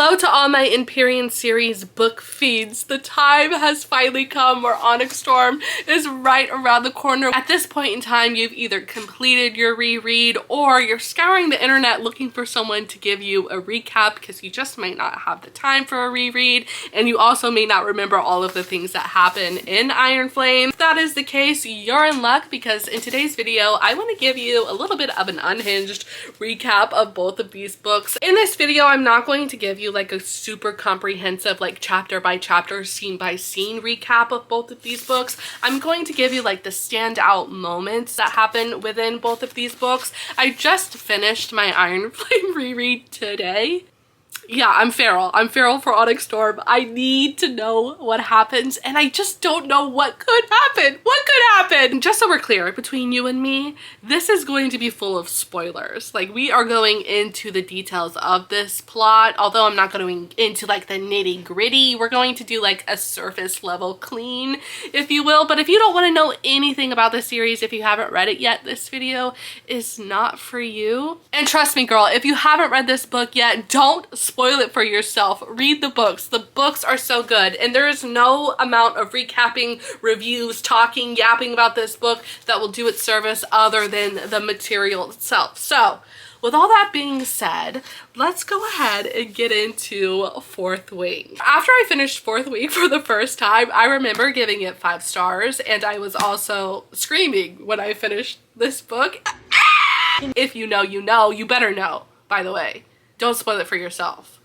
Hello to all my Empyrean series book feeds. The time has finally come where Onyx Storm is right around the corner. At this point in time, you've either completed your reread or you're scouring the internet looking for someone to give you a recap because you just might not have the time for a reread, and you also may not remember all of the things that happen in Iron Flame. If that is the case, you're in luck, because in today's video, I want to give you a little bit of an unhinged recap of both of these books. In this video, I'm not going to give you like a super comprehensive like chapter by chapter, scene by scene recap of both of these books. I'm going to give you like the standout moments that happen within both of these books. I just finished my Iron Flame reread today. Yeah, I'm feral. I'm feral for Onyx Storm. I need to know what happens, and I just don't know what could happen. What could happen? Just so we're clear, between you and me, this is going to be full of spoilers. Like, we are going into the details of this plot, although I'm not going into like the nitty gritty. We're going to do like a surface level clean, if you will. But if you don't want to know anything about this series, if you haven't read it yet, this video is not for you. And trust me, girl, if you haven't read this book yet, don't spoil it for yourself. Read the books. The books are so good, and there is no amount of recapping, reviews, talking, yapping about this book that will do its service other than the material itself. So with all that being said, let's go ahead and get into Fourth Wing. After I finished Fourth Wing for the first time, I remember giving it 5 stars, and I was also screaming when I finished this book. If you know, you know. You better know, by the way. Don't spoil it for yourself.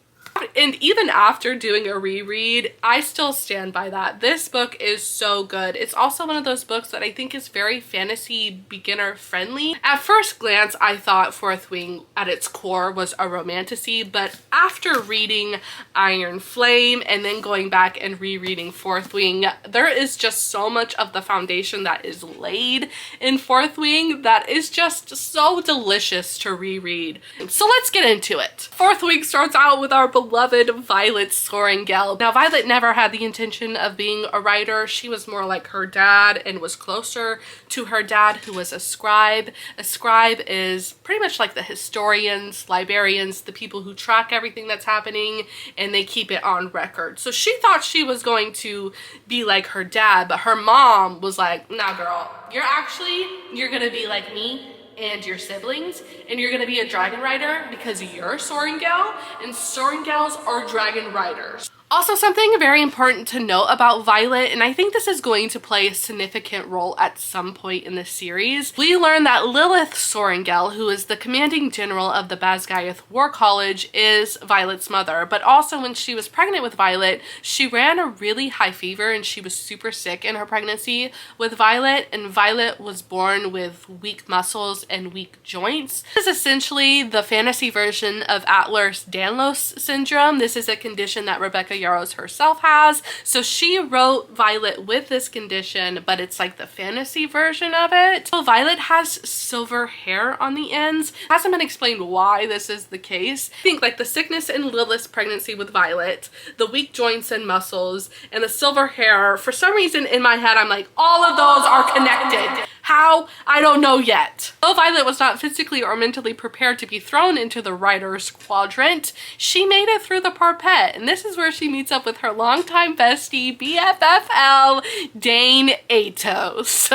And even after doing a reread, I still stand by that. This book is so good. It's also one of those books that I think is very fantasy beginner friendly. At first glance, I thought Fourth Wing at its core was a romantasy, but after reading Iron Flame and then going back and rereading Fourth Wing, there is just so much of the foundation that is laid in Fourth Wing that is just so delicious to reread. So let's get into it. Fourth Wing starts out with our beloved Violet Sorrengail. Now, Violet never had the intention of being a writer. She was more like her dad and was closer to her dad, who was a scribe. A scribe is pretty much like the historians, librarians, the people who track everything that's happening and they keep it on record. So she thought she was going to be like her dad, but her mom was like, nah, girl, you're gonna be like me and your siblings, and you're gonna be a dragon rider because you're Sorrengail, and Sorrengails are dragon riders. Also, something very important to note about Violet, and I think this is going to play a significant role at some point in the series, we learn that Lilith Sorrengail, who is the commanding general of the Basgiath War College, is Violet's mother. But also, when she was pregnant with Violet, she ran a really high fever and she was super sick in her pregnancy with Violet, and Violet was born with weak muscles and weak joints. This is essentially the fantasy version of Ehlers-Danlos syndrome. This is a condition that Rebecca Yarros herself has. So she wrote Violet with this condition, but it's like the fantasy version of it. So Violet has silver hair on the ends. It hasn't been explained why this is the case. I think like the sickness in Lilith's pregnancy with Violet, the weak joints and muscles, and the silver hair, for some reason in my head I'm like, all of those are connected. How? I don't know yet. Though Violet was not physically or mentally prepared to be thrown into the writer's quadrant, she made it through the parpet, and this is where she meets up with her longtime bestie, BFFL, Dane Atos.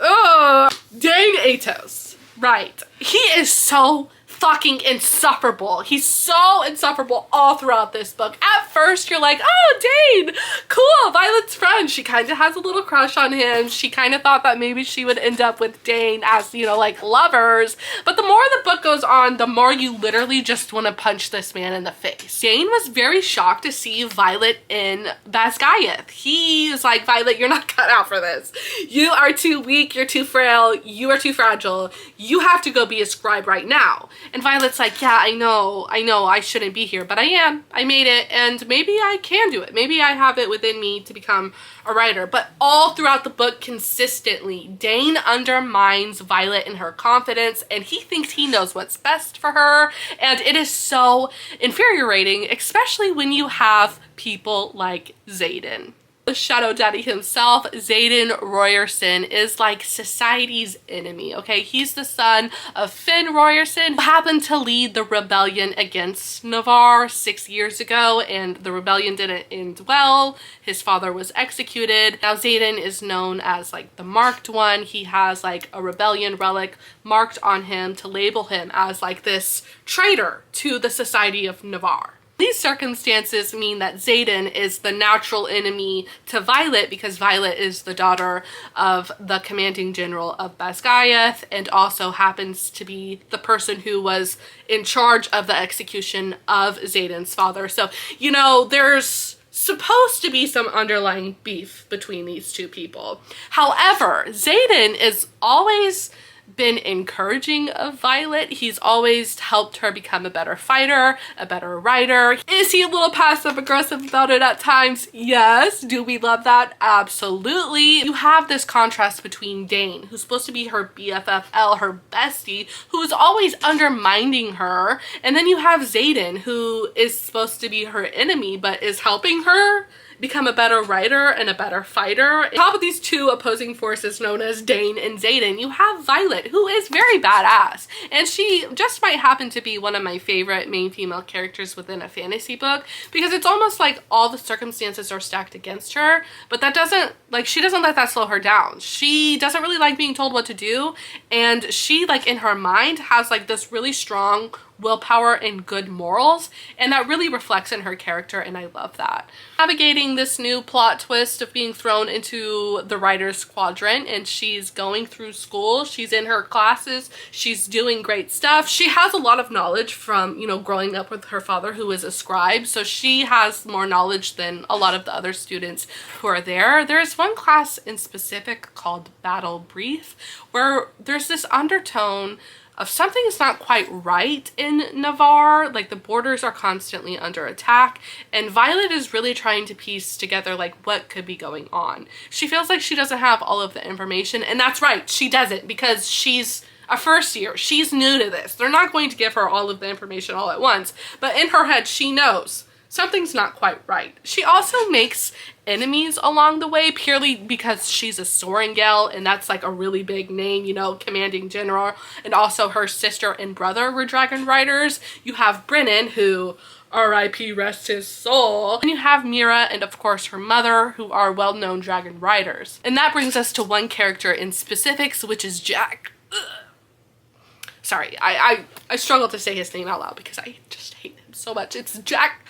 Oh, Dane Atos. Right. He is so fucking insufferable. He's so insufferable all throughout this book. At first you're like, oh, Dane, cool, Violet's friend. She kind of has a little crush on him. She kind of thought that maybe she would end up with Dane as, you know, like lovers. But the more the book goes on, the more you literally just want to punch this man in the face. Dane was very shocked to see Violet in Basgiath. He was like, Violet, you're not cut out for this. You are too weak. You're too frail. You are too fragile. You have to go be a scribe right now. And Violet's like, yeah, I know, I shouldn't be here, but I am. I made it, and maybe I can do it. Maybe I have it within me to become a writer. But all throughout the book, consistently, Dane undermines Violet in her confidence, and he thinks he knows what's best for her, and it is so infuriating, especially when you have people like Xaden. The Shadow Daddy himself, Xaden Royerson, is like society's enemy, okay? He's the son of Finn Royerson, who happened to lead the rebellion against Navarre 6 years ago, and the rebellion didn't end well. His father was executed. Now Xaden is known as like the marked one. He has like a rebellion relic marked on him to label him as like this traitor to the society of Navarre. These circumstances mean that Xaden is the natural enemy to Violet because Violet is the daughter of the commanding general of Basgiath and also happens to be the person who was in charge of the execution of Xaden's father. So, you know, there's supposed to be some underlying beef between these two people. However, Xaden is always been encouraging of Violet. He's always helped her become a better fighter, a better writer. Is he a little passive aggressive about it at times? Yes. Do we love that? Absolutely. You have this contrast between Dane, who's supposed to be her BFFL, her bestie, who is always undermining her, and then you have Xaden, who is supposed to be her enemy but is helping her become a better writer and a better fighter. On top of these two opposing forces known as Dane and Xaden, you have Violet, who is very badass. And she just might happen to be one of my favorite main female characters within a fantasy book because it's almost like all the circumstances are stacked against her, but that doesn't, like, she doesn't let that slow her down. She doesn't really like being told what to do, and she, like, in her mind has like this really strong willpower and good morals, and that really reflects in her character, and I love that. Navigating this new plot twist of being thrown into the writer's quadrant, and she's going through school, she's in her classes, she's doing great stuff. She has a lot of knowledge from, you know, growing up with her father who is a scribe, so she has more knowledge than a lot of the other students who are there. There's one class in specific called Battle Brief where there's this undertone of something is not quite right in Navarre, like the borders are constantly under attack, and Violet is really trying to piece together like what could be going on. She feels like she doesn't have all of the information, and that's right, she doesn't, because she's a first year, she's new to this. They're not going to give her all of the information all at once, but in her head she knows something's not quite right. She also makes enemies along the way purely because she's a Sorengel, and that's like a really big name, you know, commanding general, and also her sister and brother were dragon riders. You have Brennan, who R.I.P. rest his soul. And you have Mira and of course her mother, who are well-known dragon riders. And that brings us to one character in specifics, which is Jack. Ugh. Sorry, I struggle to say his name out loud because I just hate him so much. It's Jack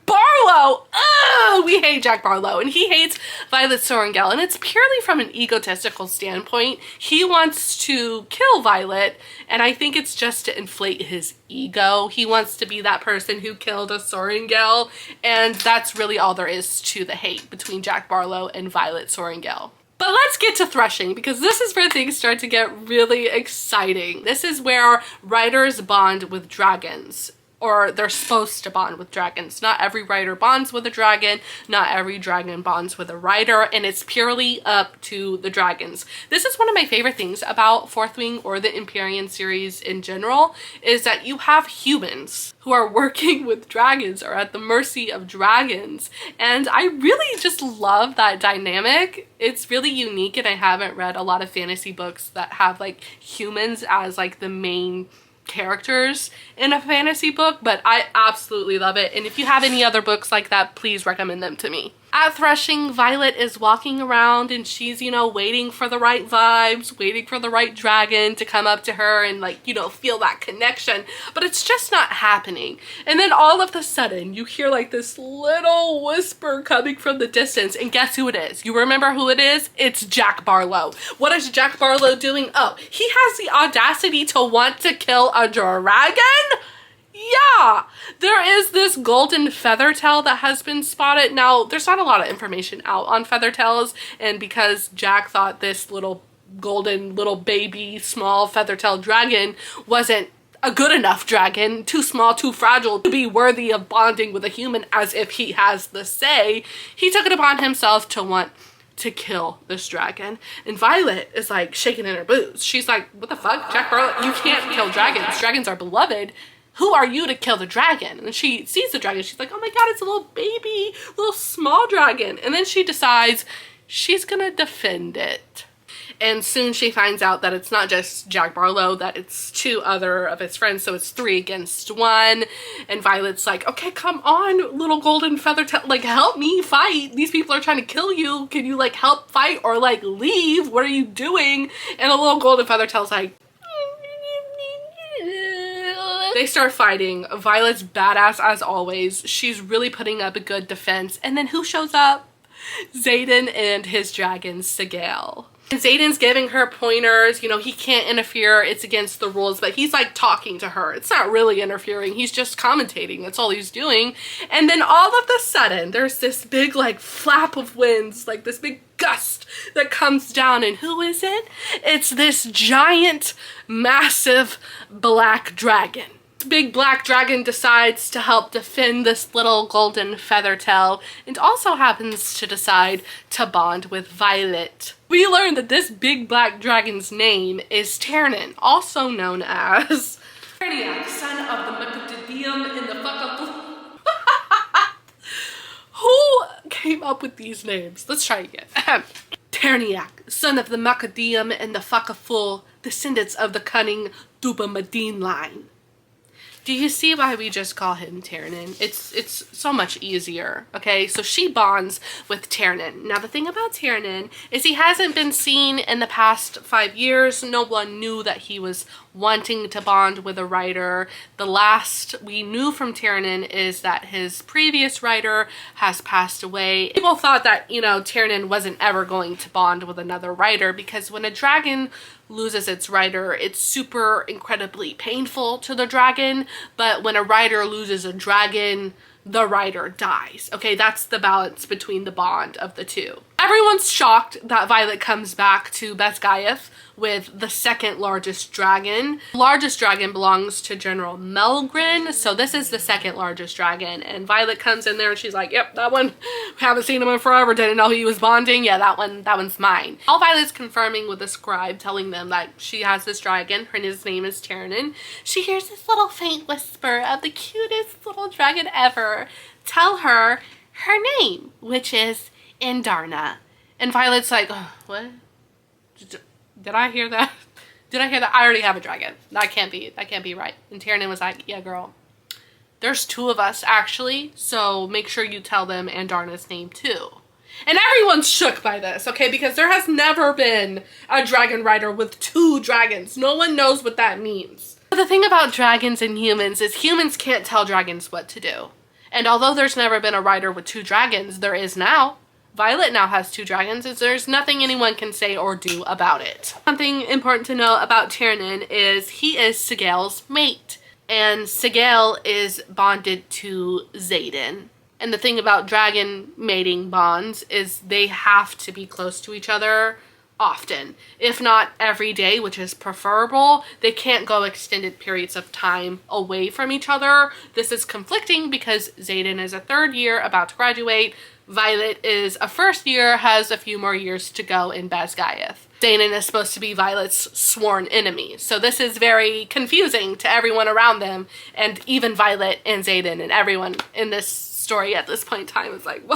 Barlow! Oh, we hate Jack Barlow, and he hates Violet Sorengel, and it's purely from an egotistical standpoint. He wants to kill Violet, and I think it's just to inflate his ego. He wants to be that person who killed a Sorengel, and that's really all there is to the hate between Jack Barlow and Violet Sorengel. But let's get to Threshing, because this is where things start to get really exciting. This is where writers bond with dragons, or they're supposed to bond with dragons. Not every writer bonds with a dragon, not every dragon bonds with a writer, and it's purely up to the dragons. This is one of my favorite things about Fourth Wing or the Empyrean series in general, is that you have humans who are working with dragons or at the mercy of dragons, and I really just love that dynamic. It's really unique, and I haven't read a lot of fantasy books that have like humans as like the main characters in a fantasy book, but I absolutely love it, and if you have any other books like that, please recommend them to me. At Threshing, Violet is walking around and she's, you know, waiting for the right vibes, waiting for the right dragon to come up to her and like, you know, feel that connection, but it's just not happening. And then all of a sudden you hear like this little whisper coming from the distance, and guess who it is? You remember who it is? It's Jack Barlow. What is Jack Barlow doing? Oh, he has the audacity to want to kill a dragon? Yeah, there is this golden feathertail that has been spotted. Now, there's not a lot of information out on feathertails, and because Jack thought this little golden little baby small feathertail dragon wasn't a good enough dragon, too small, too fragile to be worthy of bonding with a human as if he has the say, he took it upon himself to want to kill this dragon. And Violet is like shaking in her boots. She's like, what the fuck, Jack Barlow? You can't kill dragons. Dragons are beloved. who are you to kill the dragon? And she sees the dragon. She's like, oh my god, it's a little baby, little small dragon. And then she decides she's gonna defend it. And soon she finds out that it's not just Jack Barlow, that it's 2 other of his friends, so it's 3 against 1. And Violet's like, okay, come on, little golden feather tail, like, help me fight. These people are trying to kill you. Can you, like, help fight or, like, leave? What are you doing? And the little golden feather tail's like, they start fighting. Violet's badass as always. She's really putting up a good defense. And then who shows up? Xaden and his dragon, Sigel. And Xaden's giving her pointers, you know, he can't interfere, it's against the rules, but he's like talking to her. It's not really interfering, he's just commentating, that's all he's doing. And then all of a sudden, there's this big like flap of winds, like this big gust that comes down, and who is it? It's this giant, massive black dragon. Big black dragon decides to help defend this little golden feather tail, and also happens to decide to bond with Violet. We learn that this big black dragon's name is Ternan, also known as Terniac, son of the Macadamium in the Who came up with these names? Let's try again. Terniac, son of the Macadamium and the Fakaful, descendants of the cunning Duba Madine line. Do you see why we just call him Ternan? It's so much easier, okay? So she bonds with Ternan. Now the thing about Ternan is he hasn't been seen in the past 5 years. No one knew that he was wanting to bond with a writer. The last we knew from Ternan is that his previous writer has passed away. People thought that, you know, Ternan wasn't ever going to bond with another writer, because when a dragon loses its writer, it's super incredibly painful to the dragon, but when a writer loses a dragon, the writer dies. Okay, that's the balance between the bond of the two. Everyone's shocked that Violet comes back to Basgiath with the 2nd largest dragon. The largest dragon belongs to General Melgren, so this is the 2nd largest dragon. And Violet comes in there and she's like, yep, that one, haven't seen him in forever, didn't know he was bonding. Yeah, that one's mine. All Violet's confirming with the scribe, telling them that she has this dragon, his name is Ternan. She hears this little faint whisper of the cutest little dragon ever tell her her name, which is Andarna. And Violet's like, oh, what? Did I hear that? Did I hear that? I already have a dragon. That can't be right. And Ternan was like, yeah, girl, there's 2 of us actually, so make sure you tell them Andarna's name too. And everyone's shook by this, okay? Because there has never been a dragon rider with 2 dragons. No one knows what that means. But the thing about dragons and humans is humans can't tell dragons what to do. And although there's never been a rider with 2 dragons, there is now. Violet now has 2 dragons, and there's nothing anyone can say or do about it. Something important to know about Ternan is he is Sigel's mate, and Sigel is bonded to Xaden. And the thing about dragon mating bonds is they have to be close to each other often, if not every day, which is preferable. They can't go extended periods of time away from each other. This is conflicting because Xaden is a 3rd year about to graduate. Violet is a 1st year, has a few more years to go in Basgiath. Xaden is supposed to be Violet's sworn enemy. So this is very confusing to everyone around them, and even Violet and Xaden and everyone in this story at this point in time is like,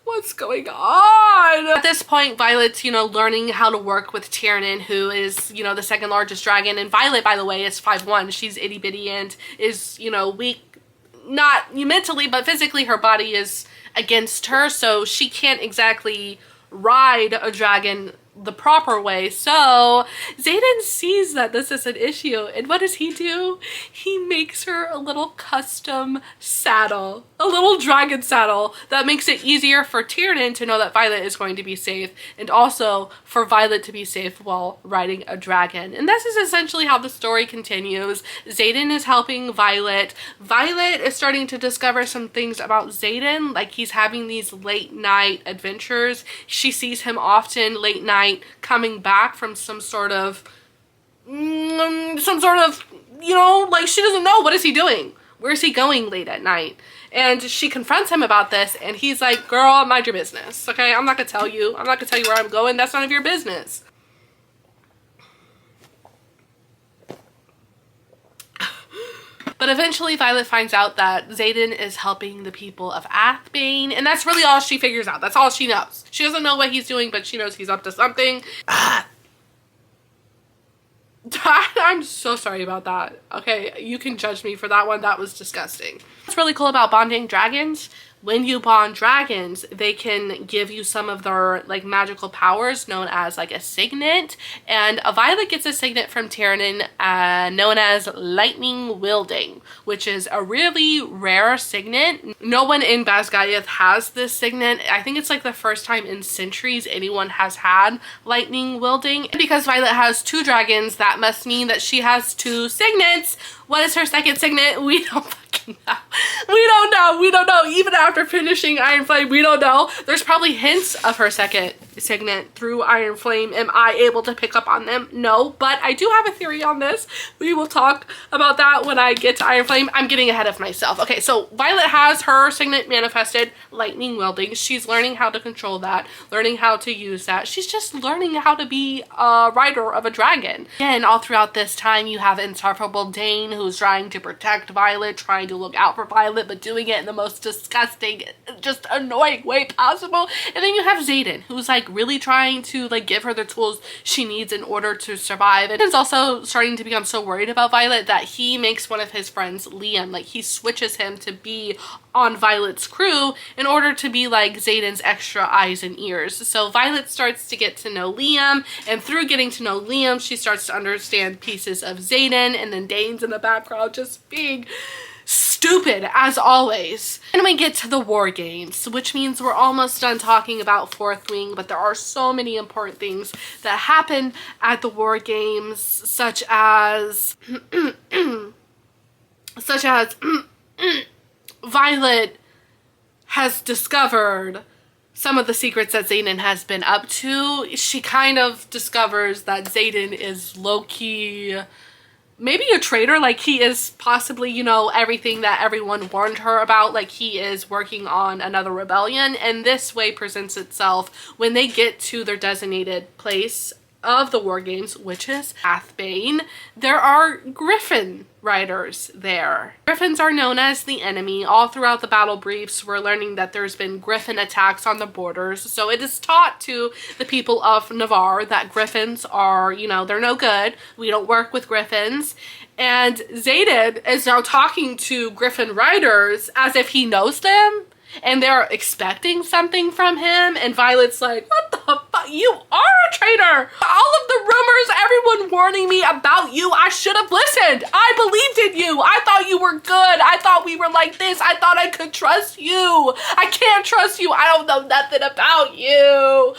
what's going on? At this point, Violet's, you know, learning how to work with Ternan, who is, you know, the 2nd largest dragon. And Violet, by the way, is 5'1". She's itty bitty and is, you know, weak, not mentally, but physically her body is against her, so she can't exactly ride a dragon the proper way. So Xaden sees that this is an issue, and what does he do? He makes her a little custom saddle, a little dragon saddle that makes it easier for Ternan to know that Violet is going to be safe, and also for Violet to be safe while riding a dragon. And this is essentially how the story continues. Xaden is helping Violet. Violet is starting to discover some things about Xaden, like he's having these late night adventures. She sees him often late night coming back from some sort of, you know, like she doesn't know, what is he doing? Where's he going late at night? And she confronts him about this, and he's like, girl, mind your business, okay? I'm not gonna tell you. I'm not gonna tell you where I'm going. That's none of your business. But eventually Violet finds out that Xaden is helping the people of Athbane, and that's really all she figures out. That's all she knows. She doesn't know what he's doing, but she knows he's up to something. I'm so sorry about that. Okay, you can judge me for that one. That was disgusting. What's really cool about bonding dragons, when you bond dragons, they can give you some of their like magical powers known as like a signet. And Violet gets a signet from Tiernan known as lightning wielding, which is a really rare signet. No one in Basgiath has this signet. I think it's like the first time in centuries anyone has had lightning wielding. And because Violet has 2 dragons, that must mean that she has 2 signets. What is her second signet? We don't fucking know. We don't know. Even after finishing Iron Flame, we don't know. There's probably hints of her second signet through Iron Flame. Am I able to pick up on them? No, but I do have a theory on this. We will talk about that when I get to Iron Flame. I'm getting ahead of myself. Okay, so Violet has her signet manifested, lightning wielding. She's learning how to control that, learning how to use that. She's just learning how to be a rider of a dragon. And all throughout this time, you have insufferable Dane, who's trying to protect Violet, trying to look out for Violet, but doing it in the most disgusting, just annoying way possible. And then you have Xaden, who's like really trying to like give her the tools she needs in order to survive. And he's also starting to become so worried about Violet that he makes one of his friends, Liam, like he switches him to be on Violet's crew in order to be like Xaden's extra eyes and ears. So Violet starts to get to know Liam, and through getting to know Liam, she starts to understand pieces of Xaden, and then Dane's in the background just being stupid as always. And we get to the war games, which means we're almost done talking about Fourth Wing, but there are so many important things that happen at the war games, such as Violet has discovered some of the secrets that Xaden has been up to. She kind of discovers that Xaden is low-key maybe a traitor, like he is possibly, you know, everything that everyone warned her about, like he is working on another rebellion. And this way presents itself when they get to their designated place of the war games, which is Athbane. There are griffin riders there. Griffins are known as the enemy. All throughout the battle briefs, we're learning that there's been griffin attacks on the borders. So it is taught to the people of Navarre that griffins are, you know, they're no good. We don't work with griffins. And Xaden is now talking to griffin riders as if he knows them, and they're expecting something from him. And Violet's like, what the fuck? You are a traitor. All of the rumors, everyone warning me about you, I should have listened. I believed in you. I thought you were good. I thought we were like this. I thought I could trust you. I can't trust you. I don't know nothing about you.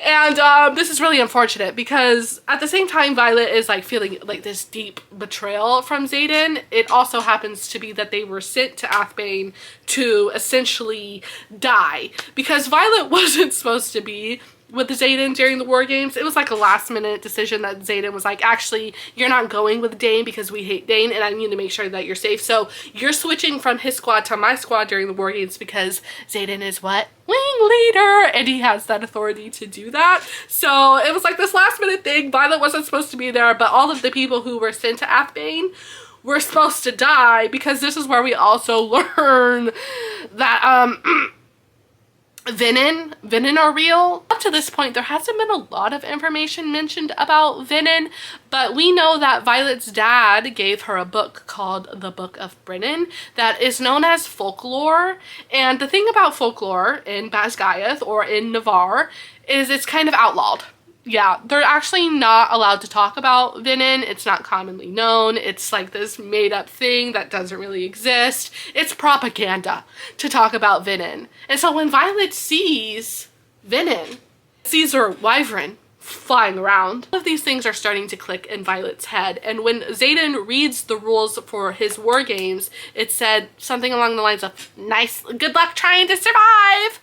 And this is really unfortunate because at the same time Violet is like feeling like this deep betrayal from Xaden, it also happens to be that they were sent to Athbane to essentially die, because Violet wasn't supposed to be with Xaden during the war games. It was like a last minute decision that Xaden was like, actually, you're not going with Dane because we hate Dane and I need to make sure that you're safe. So you're switching from his squad to my squad during the war games because Xaden is what? Wing leader, and he has that authority to do that. So it was like this last minute thing. Violet wasn't supposed to be there, but all of the people who were sent to Athbane were supposed to die, because this is where we also learn that venin are real. Up to this point, there hasn't been a lot of information mentioned about venin, but we know that Violet's dad gave her a book called the Book of Brennan that is known as folklore. And the thing about folklore in Basgiath or in Navarre is it's kind of outlawed. Yeah, they're actually not allowed to talk about venin. It's not commonly known. It's like this made up thing that doesn't really exist. It's propaganda to talk about venin. And so when Violet sees venin, sees her wyvern flying around, all of these things are starting to click in Violet's head. And when Xaden reads the rules for his war games, it said something along the lines of, nice, good luck trying to survive.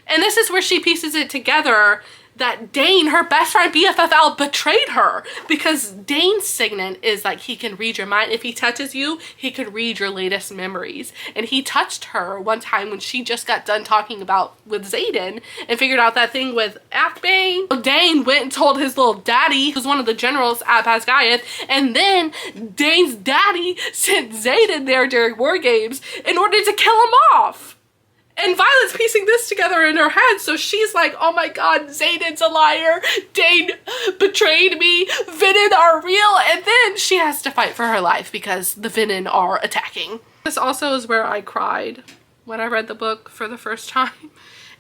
And this is where she pieces it together that Dane, her best friend BFFL, betrayed her, because Dane's signet is like, he can read your mind. If he touches you, he could read your latest memories. And he touched her one time when she just got done talking with Xaden and figured out that thing with Bane. Dane went and told his little daddy, who's one of the generals at Basgiath, and then Dane's daddy sent Xaden there during war games in order to kill him off. And Violet's piecing this together in her head, so she's like, oh my god, Xaden's a liar, Dane betrayed me, venin are real, and then she has to fight for her life because the venin are attacking. This also is where I cried when I read the book for the first time,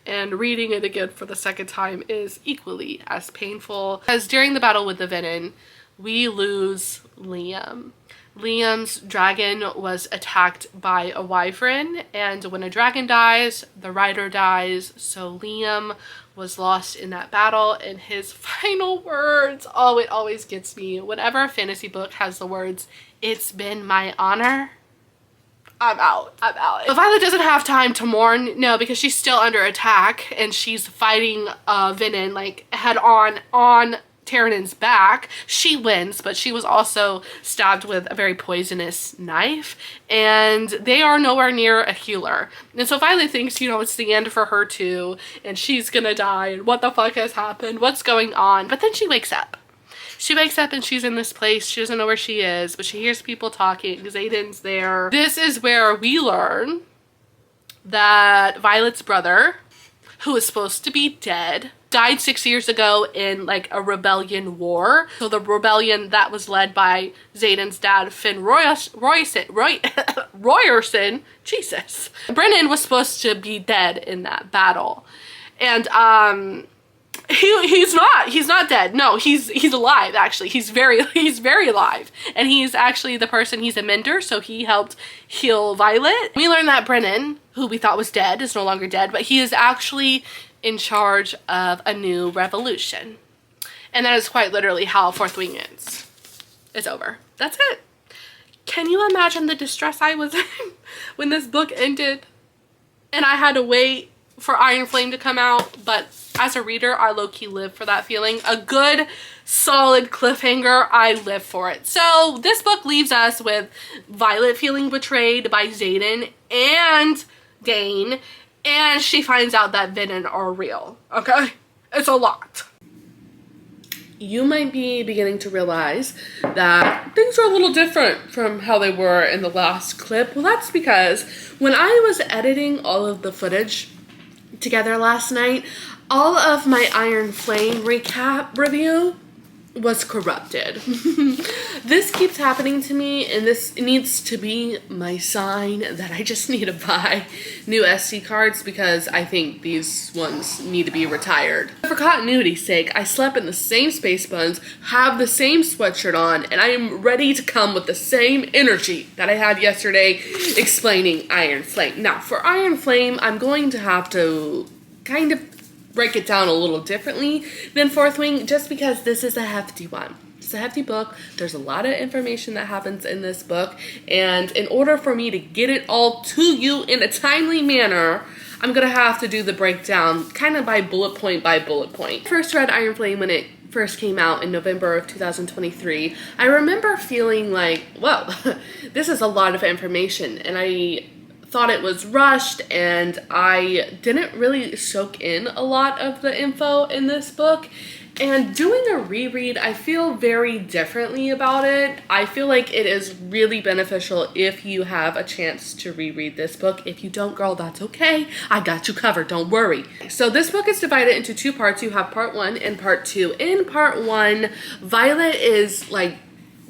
and reading it again for the second time is equally as painful. Because during the battle with the venin, we lose Liam. Liam's dragon was attacked by a wyvern, and when a dragon dies, the rider dies, so Liam was lost in that battle, and his final words, oh, it always gets me. Whenever a fantasy book has the words, "It's been my honor," I'm out. But Violet doesn't have time to mourn, no, because she's still under attack, and she's fighting venin like head on Tyrann's back. She wins, but she was also stabbed with a very poisonous knife, and they are nowhere near a healer. And so Violet thinks, you know, it's the end for her too, and she's gonna die, and what the fuck has happened? What's going on? But then she wakes up. She wakes up and she's in this place. She doesn't know where she is, but she hears people talking. Xaden's there. This is where we learn that Violet's brother, who is supposed to be dead, died 6 years ago in like a rebellion war. So the rebellion that was led by Xaden's dad, Finn Royerson, Jesus. Brennan was supposed to be dead in that battle. And he's not dead. No, he's alive actually. He's very alive. And he's actually the person, he's a mender, so he helped heal Violet. We learned that Brennan, who we thought was dead, is no longer dead, but he is actually in charge of a new revolution. And that is quite literally how Fourth Wing ends. It's over. That's it. Can you imagine the distress I was in when this book ended and I had to wait for Iron Flame to come out? But as a reader, I low-key live for that feeling. A good, solid cliffhanger, I live for it. So this book leaves us with Violet feeling betrayed by Xaden and Dane, and she finds out that venin are real, okay? It's a lot. You might be beginning to realize that things are a little different from how they were in the last clip. Well, that's because when I was editing all of the footage together last night, all of my Iron Flame recap review was corrupted. This keeps happening to me, and this needs to be my sign that I just need to buy new SD cards because I think these ones need to be retired. For continuity's sake, I slept in the same space buns, have the same sweatshirt on, and I am ready to come with the same energy that I had yesterday explaining Iron Flame. Now, for Iron Flame, I'm going to have to kind of break it down a little differently than Fourth Wing, just because this is a hefty one. It's a hefty book. There's a lot of information that happens in this book, and in order for me to get it all to you in a timely manner, I'm gonna have to do the breakdown kind of by bullet point by bullet point. First read Iron Flame when it first came out in November of 2023. I remember feeling like, whoa, this is a lot of information, and I thought it was rushed, and I didn't really soak in a lot of the info in this book. And doing a reread, I feel very differently about it. I feel like it is really beneficial if you have a chance to reread this book. If you don't, girl, that's okay. I got you covered, don't worry. So this book is divided into two parts. You have part 1 and part 2. In part 1, Violet is like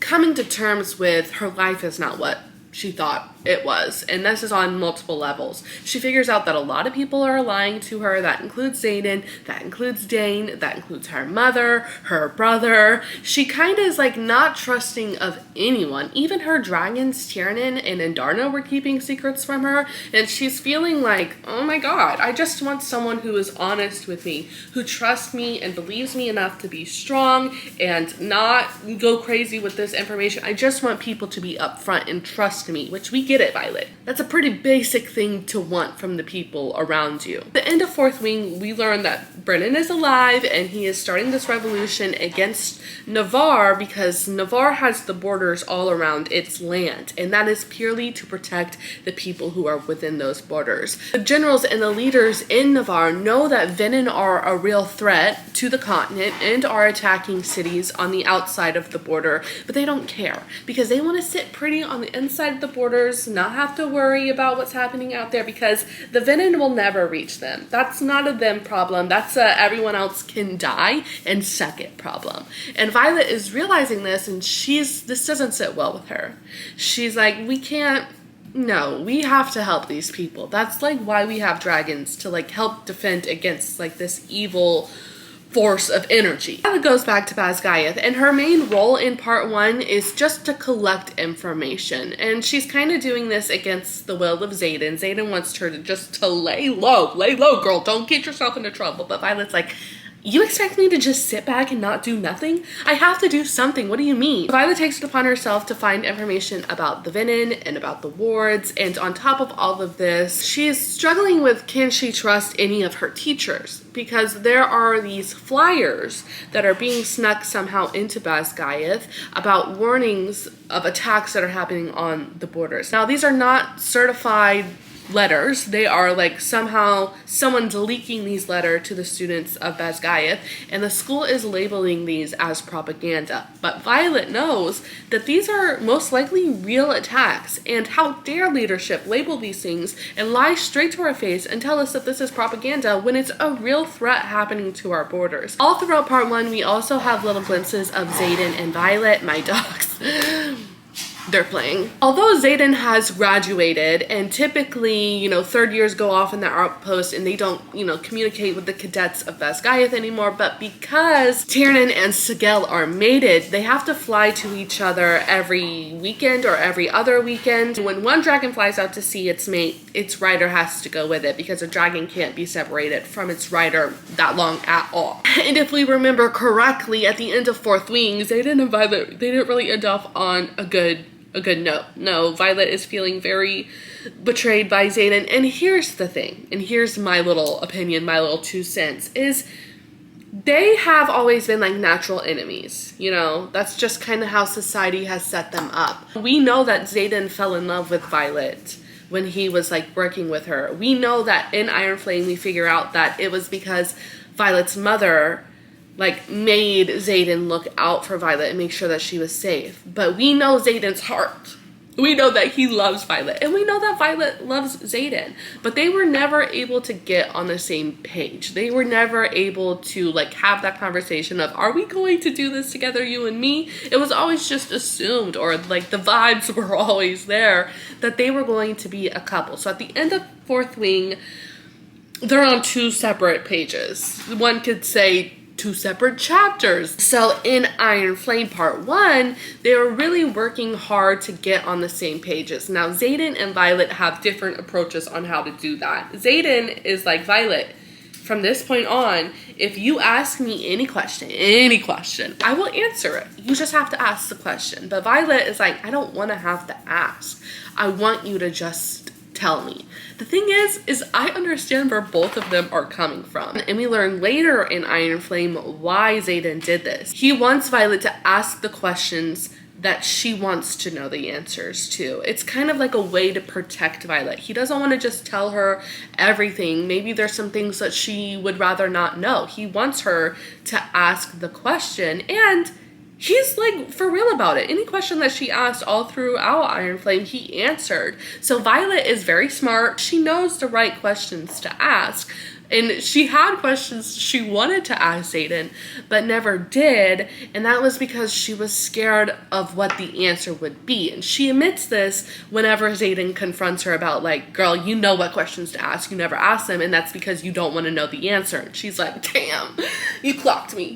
coming to terms with her life is not what she thought it was, and this is on multiple levels. She figures out that a lot of people are lying to her. That includes Xaden, that includes Dane, that includes her mother, her brother. She kind of is like not trusting of anyone. Even her dragons, Tyrannn and Andarna, were keeping secrets from her, and she's feeling like, oh my god, I just want someone who is honest with me, who trusts me and believes me enough to be strong and not go crazy with this information. I just want people to be upfront and trust me, which we get get it, Violet. That's a pretty basic thing to want from the people around you. At the end of Fourth Wing, we learn that Brennan is alive and he is starting this revolution against Navarre because Navarre has the borders all around its land, and that is purely to protect the people who are within those borders. The generals and the leaders in Navarre know that venin are a real threat to the continent and are attacking cities on the outside of the border, but they don't care because they want to sit pretty on the inside of the borders, not have to worry about what's happening out there because the venin will never reach them. That's not a them problem. That's a everyone else can die and suck it problem. And Violet is realizing this, and this doesn't sit well with her. She's like, no, we have to help these people. That's like why we have dragons, to like help defend against like this evil force of energy. Violet goes back to Basgiath, and her main role in part 1 is just to collect information, and she's kind of doing this against the will of Xaden. Xaden wants her to lay low, girl, don't get yourself into trouble. But Violet's like, you expect me to just sit back and not do nothing? I have to do something. What do you mean? Violet takes it upon herself to find information about the venin and about the wards, and on top of all of this, she is struggling with, can she trust any of her teachers? Because there are these flyers that are being snuck somehow into Basgiath about warnings of attacks that are happening on the borders. Now, these are not certified letters. They are like somehow someone's leaking these letters to the students of Basgiath, and the school is labeling these as propaganda. But Violet knows that these are most likely real attacks, and how dare leadership label these things and lie straight to our face and tell us that this is propaganda when it's a real threat happening to our borders. All throughout part 1, we also have little glimpses of Xaden and Violet, my dogs. They're playing. Although Xaden has graduated, and typically, you know, third years go off in their outpost and they don't, you know, communicate with the cadets of Basgiath anymore, but because Tiernan and Sigel are mated, they have to fly to each other every weekend or every other weekend. When one dragon flies out to see its mate, its rider has to go with it because a dragon can't be separated from its rider that long at all. And if we remember correctly, at the end of Fourth Wing, Xaden and Violet, they didn't really end up on a good note. No, Violet is feeling very betrayed by Xaden. And here's the thing, and here's my little opinion, my little 2 cents, is they have always been like natural enemies. You know, that's just kind of how society has set them up. We know that Xaden fell in love with Violet when he was like working with her. We know that in Iron Flame we figure out that it was because Violet's mother like made Xaden look out for Violet and make sure that she was safe. But we know Xaden's heart. We know that he loves Violet, and we know that Violet loves Xaden, but they were never able to get on the same page. They were never able to like have that conversation of, are we going to do this together, you and me? It was always just assumed, or like the vibes were always there that they were going to be a couple. So at the end of Fourth Wing, they're on 2 separate pages. One could say 2 separate chapters. So in Iron Flame Part 1, they were really working hard to get on the same pages. Now, Xaden and Violet have different approaches on how to do that. Xaden is like, Violet, from this point on, if you ask me any question, I will answer it. You just have to ask the question. But Violet is like, I don't want to have to ask. I want you to just tell me. The thing is I understand where both of them are coming from. And we learn later in Iron Flame why Xaden did this. He wants Violet to ask the questions that she wants to know the answers to. It's kind of like a way to protect Violet. He doesn't want to just tell her everything. Maybe there's some things that she would rather not know. He wants her to ask the question, and he's like for real about it. Any question that she asked all throughout Iron Flame, he answered. So Violet is very smart. She knows the right questions to ask. And she had questions she wanted to ask Xaden, but never did. And that was because she was scared of what the answer would be. And she admits this whenever Xaden confronts her about like, girl, you know what questions to ask. You never ask them. And that's because you don't want to know the answer. And she's like, damn, you clocked me.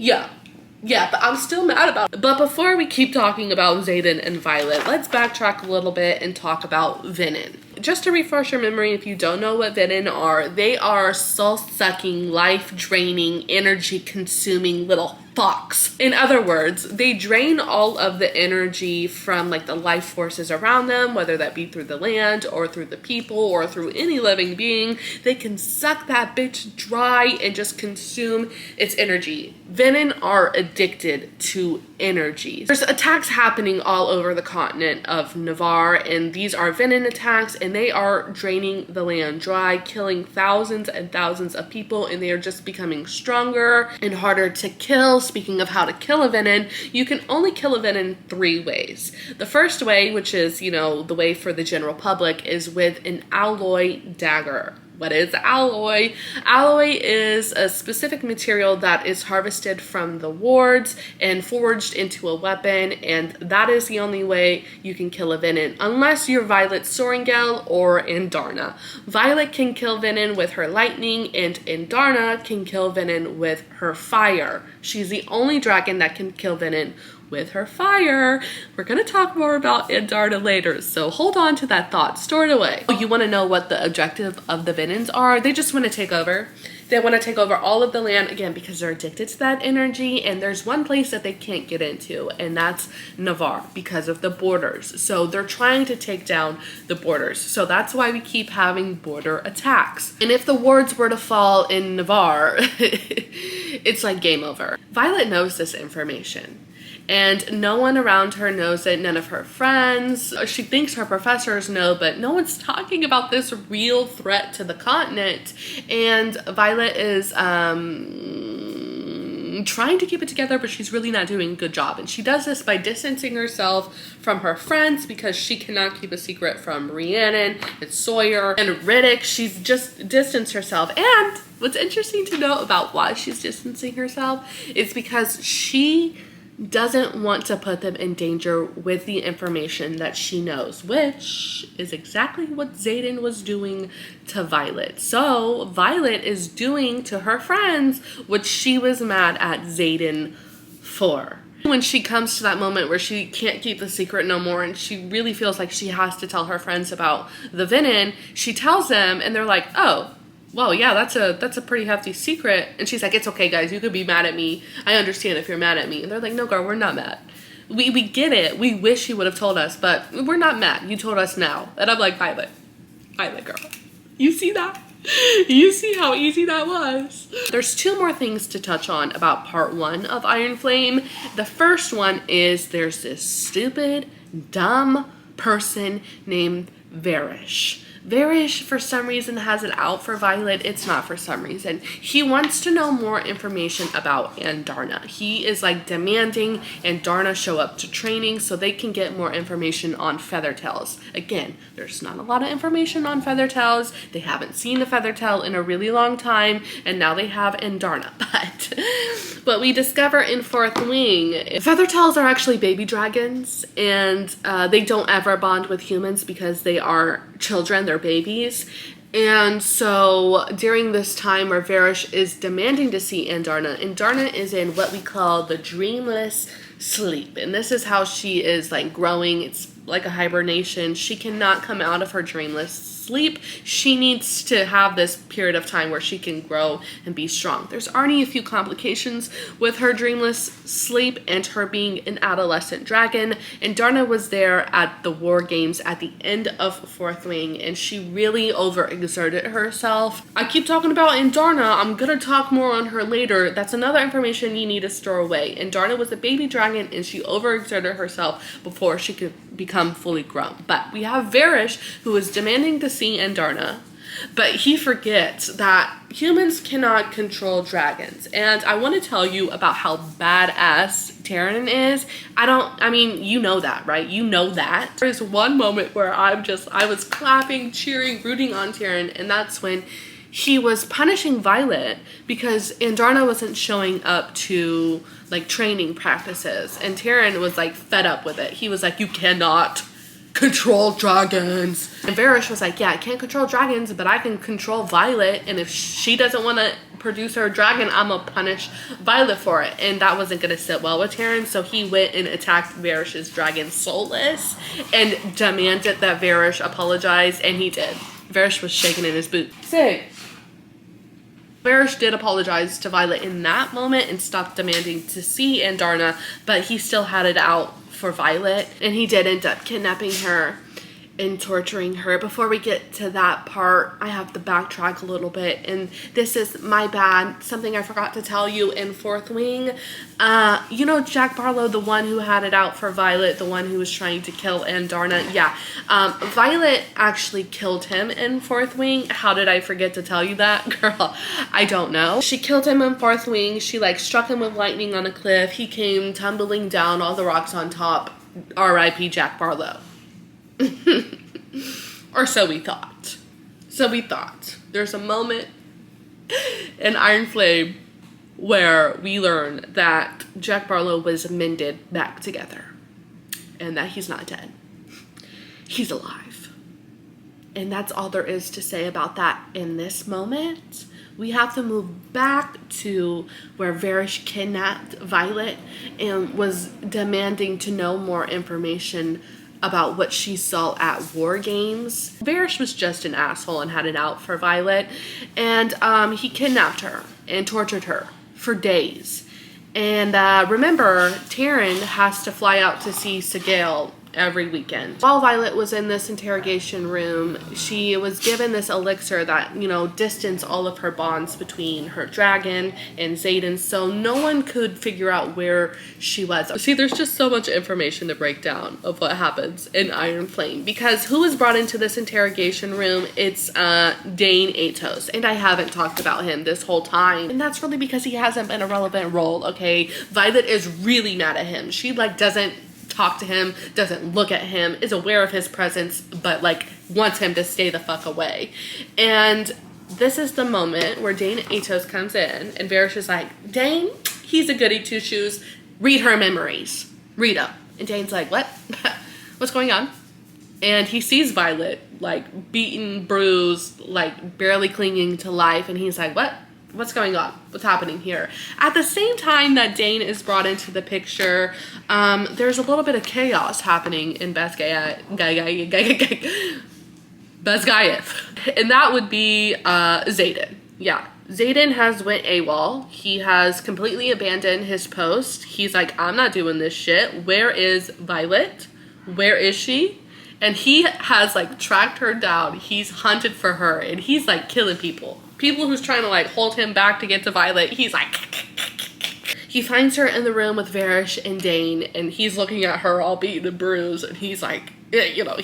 Yeah, but I'm still mad about it. But before we keep talking about Xaden and Violet, let's backtrack a little bit and talk about venin. Just to refresh your memory, if you don't know what venin are, they are soul-sucking, life-draining, energy-consuming little fox. In other words, they drain all of the energy from like the life forces around them, whether that be through the land or through the people or through any living being. They can suck that bitch dry and just consume its energy. Venin are addicted to energy. There's attacks happening all over the continent of Navarre, and these are venin attacks, and they are draining the land dry, killing thousands and thousands of people, and they are just becoming stronger and harder to kill. Speaking of how to kill a venin, you can only kill a venin 3 ways. The first way, which is, you know, the way for the general public, is with an alloy dagger. What is alloy? Alloy is a specific material that is harvested from the wards and forged into a weapon, and that is the only way you can kill a venin, unless you're Violet Sorengel or Andarna. Violet can kill venin with her lightning, and Andarna can kill venin with her fire. She's the only dragon that can kill venin with her fire. We're gonna talk more about Andarna later, so hold on to that thought, store it away. You wanna know what the objective of the venins are? They just wanna take over. They wanna take over all of the land, again, because they're addicted to that energy, and there's one place that they can't get into, and that's Navarre, because of the borders. So they're trying to take down the borders. So that's why we keep having border attacks. And if the wards were to fall in Navarre, it's like game over. Violet knows this information, and no one around her knows it. None of her friends. She thinks her professors know, but no one's talking about this real threat to the continent. And Violet is trying to keep it together, but she's really not doing a good job. And she does this by distancing herself from her friends, because she cannot keep a secret from Rhiannon and Sawyer and Riddick. She's just distanced herself. And what's interesting to know about why she's distancing herself is because she doesn't want to put them in danger with the information that she knows, which is exactly what Xaden was doing to Violet. So Violet is doing to her friends what she was mad at Xaden for. When she comes to that moment where she can't keep the secret no more, and she really feels like she has to tell her friends about the venin, she tells them, and they're like, oh, well, yeah, that's a pretty hefty secret. And she's like, it's okay, guys, you could be mad at me. I understand if you're mad at me. And they're like, no, girl, we're not mad. We get it. We wish you would have told us, but we're not mad. You told us now. And I'm like, Violet, girl, you see that? You see how easy that was? There's 2 more things to touch on about part 1 of Iron Flame. The first one is there's this stupid, dumb person named Varish. Varish, for some reason, has it out for Violet. It's not for some reason. He wants to know more information about Andarna. He is like demanding Andarna show up to training so they can get more information on Feathertails. Again, there's not a lot of information on Feathertails. They haven't seen a Feathertail in a really long time, and now they have Andarna. But we discover in 4th Wing, Feathertails are actually baby dragons, and they don't ever bond with humans because they are children, they're babies. And so during this time where Varish is demanding to see Andarna, Andarna is in what we call the dreamless sleep. And this is how she is like growing. It's like a hibernation. She cannot come out of her dreamless sleep. She needs to have this period of time where she can grow and be strong. There's already a few complications with her dreamless sleep and her being an adolescent dragon. And Andarna was there at the war games at the end of 4th Wing, and she really overexerted herself. I keep talking about Andarna. I'm gonna talk more on her later. That's another information you need to store away. Andarna was a baby dragon, and she overexerted herself before she could become fully grown. But we have Varish, who is demanding to see Andarna, but he forgets that humans cannot control dragons. And I want to tell you about how badass Taryn is. I mean, you know that, right? You know that. There's one moment where I was clapping, cheering, rooting on Taryn, and that's when he was punishing Violet because Andarna wasn't showing up to like training practices, and Taryn was like fed up with it. He was like, you cannot control dragons. And Varish was like, yeah, I can't control dragons, but I can control Violet, and if she doesn't want to produce her dragon, I'm gonna punish Violet for it. And that wasn't gonna sit well with Taryn, so he went and attacked Varish's dragon Soulless and demanded that Varish apologize, and he did. Varish was shaking in his boot. Sig, Varys did apologize to Violet in that moment and stopped demanding to see Andarna, but he still had it out for Violet, and he did end up kidnapping her and torturing her. Before we get to that part, I have to backtrack a little bit, and this is my bad, something I forgot to tell you in Fourth Wing. You know Jack Barlow, the one who had it out for Violet, the one who was trying to kill Andarna? Yeah, Violet actually killed him in Fourth Wing. How did I forget to tell you that? Girl, I don't know. She killed him in Fourth Wing. She like struck him with lightning on a cliff. He came tumbling down, all the rocks on top. R.I.P. Jack Barlow. Or so we thought. So we thought. There's a moment in Iron Flame where we learn that Jack Barlow was mended back together and that he's not dead. He's alive. And that's all there is to say about that in this moment. We have to move back to where Varys kidnapped Violet and was demanding to know more information about what she saw at War Games. Varys was just an asshole and had it out for Violet, and he kidnapped her and tortured her for days. And remember, Tyrion has to fly out to see Sigale every weekend. While Violet was in this interrogation room, she was given this elixir that, you know, distanced all of her bonds between her dragon and Xaden, so no one could figure out where she was. See, there's just so much information to break down of what happens in Iron Flame, because who was brought into this interrogation room? It's Dane Atos, and I haven't talked about him this whole time, and that's really because he hasn't been a relevant role, okay? Violet is really mad at him. She like doesn't talk to him, doesn't look at him, is aware of his presence, but like wants him to stay the fuck away. And this is the moment where Dane Atos comes in and Varys is like, Dane, he's a goody two shoes, read her memories, read them. And Dane's like, what? What's going on? And he sees Violet like beaten, bruised, like barely clinging to life, and he's like, what? What's going on? What's happening here? At the same time that Dane is brought into the picture, there's a little bit of chaos happening in Basgiath. And that would be Xaden. Yeah. Xaden has went AWOL. He has completely abandoned his post. He's like, I'm not doing this shit. Where is Violet? Where is she? And he has like tracked her down. He's hunted for her, and he's like killing people. People who's trying to like hold him back to get to Violet, he's like he finds her in the room with Varys and Dane, and he's looking at her all beaten and bruised, and he's like, you know,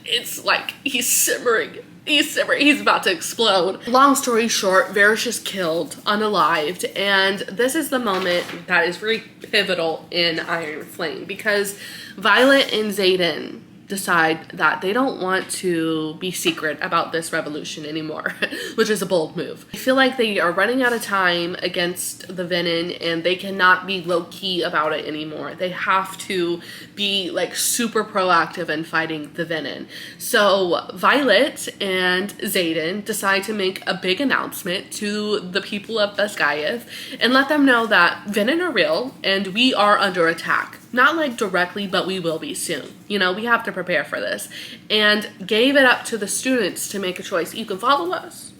it's like he's simmering, he's about to explode. Long story short, Varys is killed, unalived, and this is the moment that is really pivotal in Iron Flame, because Violet and Xaden decide that they don't want to be secret about this revolution anymore, which is a bold move. I feel like they are running out of time against the venin, and they cannot be low-key about it anymore. They have to be like super proactive in fighting the venin. So Violet and Xaden decide to make a big announcement to the people of Basgiath and let them know that venin are real and we are under attack. Not like directly, but we will be soon. You know, we have to prepare for this. And gave it up to the students to make a choice. You can follow us,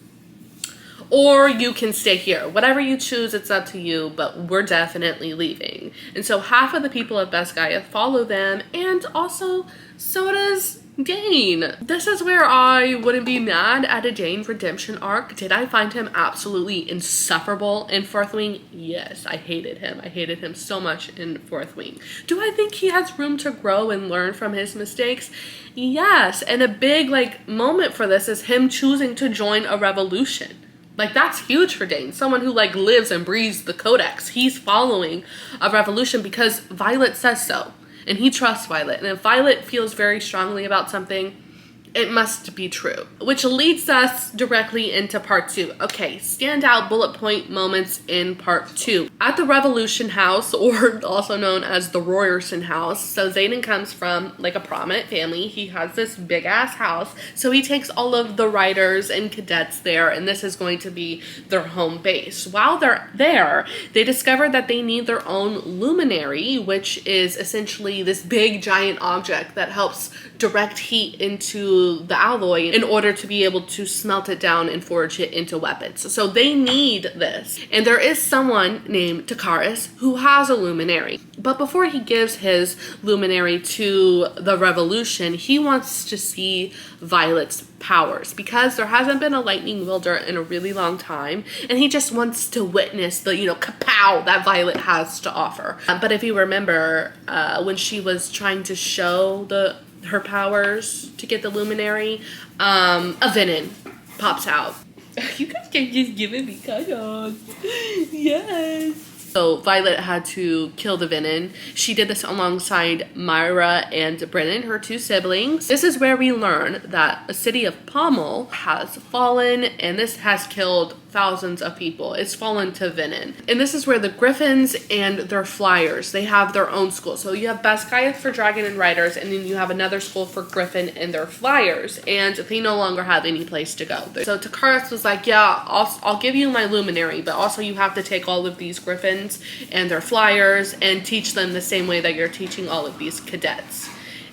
or you can stay here. Whatever you choose, it's up to you, but we're definitely leaving. And so half of the people of Basgiath follow them, and also so does Dane. This is where I wouldn't be mad at a Dane redemption arc. Did I find him absolutely insufferable in Fourth Wing? Yes, I hated him. I hated him so much in Fourth Wing. Do I think he has room to grow and learn from his mistakes? Yes, and a big like moment for this is him choosing to join a revolution. Like, that's huge for Dane. Someone who like lives and breathes the codex. He's following a revolution because Violet says so. And he trusts Violet. And if Violet feels very strongly about something, it must be true. Which leads us directly into part 2. Okay, standout bullet point moments in part 2. At the Revolution House, or also known as the Royerson House, so Xaden comes from like a prominent family. He has this big ass house, so he takes all of the riders and cadets there, and this is going to be their home base. While they're there, they discover that they need their own luminary, which is essentially this big giant object that helps direct heat into into the alloy in order to be able to smelt it down and forge it into weapons. So they need this. And there is someone named Takaris who has a luminary. But before he gives his luminary to the revolution, he wants to see Violet's powers because there hasn't been a lightning wielder in a really long time, and he just wants to witness the, kapow that Violet has to offer. But if you remember, when she was trying to show her powers to get the luminary, a venin pops out. You guys can just give me cuddles. Yes. So Violet had to kill the venin. She did this alongside Myra and Brennan, her two siblings. This is where we learn that a city of Pommel has fallen, and this has killed thousands of people. It's fallen to venin. And this is where the Griffins and their flyers, they have their own school. So you have Basgiath for dragon and riders, and then you have another school for Griffin and their flyers, and they no longer have any place to go. So Takaris was like, yeah, I'll give you my luminary, but also you have to take all of these Griffins and their flyers and teach them the same way that you're teaching all of these cadets.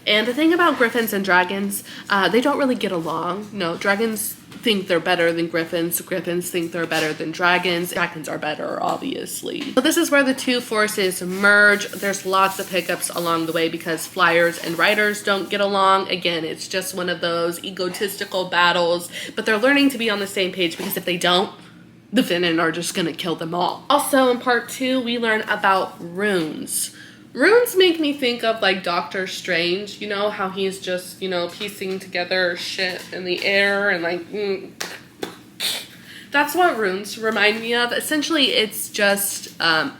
And the thing about Griffins and dragons, they don't really get along. No, dragons think they're better than Griffins. Griffins think they're better than dragons. Dragons are better, obviously. So this is where the two forces merge. There's lots of hiccups along the way because flyers and riders don't get along. Again, it's just one of those egotistical battles, but they're learning to be on the same page because if they don't, the venin are just gonna kill them all. Also in part 2, we learn about runes. Runes make me think of like Doctor Strange, how he's just, piecing together shit in the air and like, That's what runes remind me of. Essentially, it's just a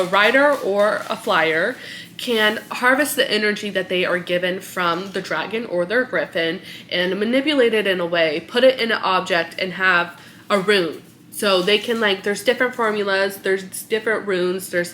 rider or a flyer can harvest the energy that they are given from the dragon or their griffin and manipulate it in a way, put it in an object and have a rune. So they can there's different formulas, there's different runes, there's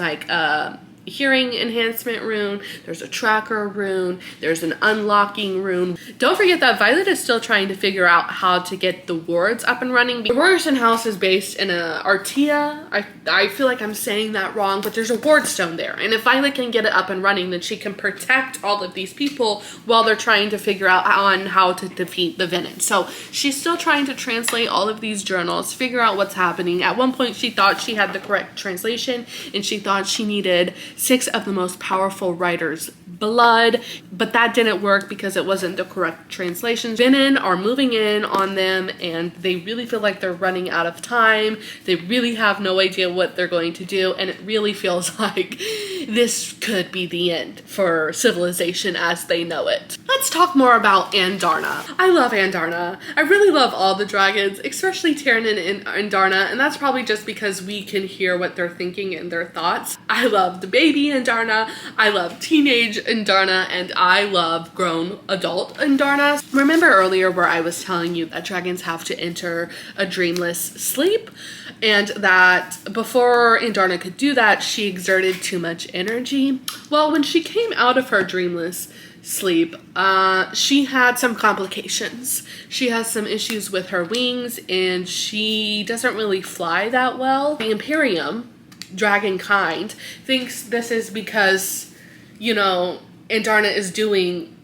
hearing enhancement rune, there's a tracker rune, there's an unlocking rune. Don't forget that Violet is still trying to figure out how to get the wards up and running. The Rogerson house is based in Artea. I feel like I'm saying that wrong, but there's a ward stone there. And if Violet can get it up and running, then she can protect all of these people while they're trying to figure out on how to defeat the venin. So she's still trying to translate all of these journals, figure out what's happening. At one point, she thought she had the correct translation, and she thought she needed 6 of the most powerful writers' blood, but that didn't work because it wasn't the correct translation. Venin are moving in on them, and they really feel like they're running out of time. They really have no idea what they're going to do, and it really feels like this could be the end for civilization as they know it. Let's talk more about Andarna. I love Andarna. I really love all the dragons, especially Tiernan and Andarna, and that's probably just because we can hear what they're thinking and their thoughts. I love the baby Andarna, I love teenage Andarna, and I love grown adult Andarna. Remember earlier where I was telling you that dragons have to enter a dreamless sleep, and that before Andarna could do that, she exerted too much energy? Well, when she came out of her dreamless sleep, she had some complications. She has some issues with her wings, and she doesn't really fly that well. The Imperium, dragon kind, thinks this is because, Andarna is doing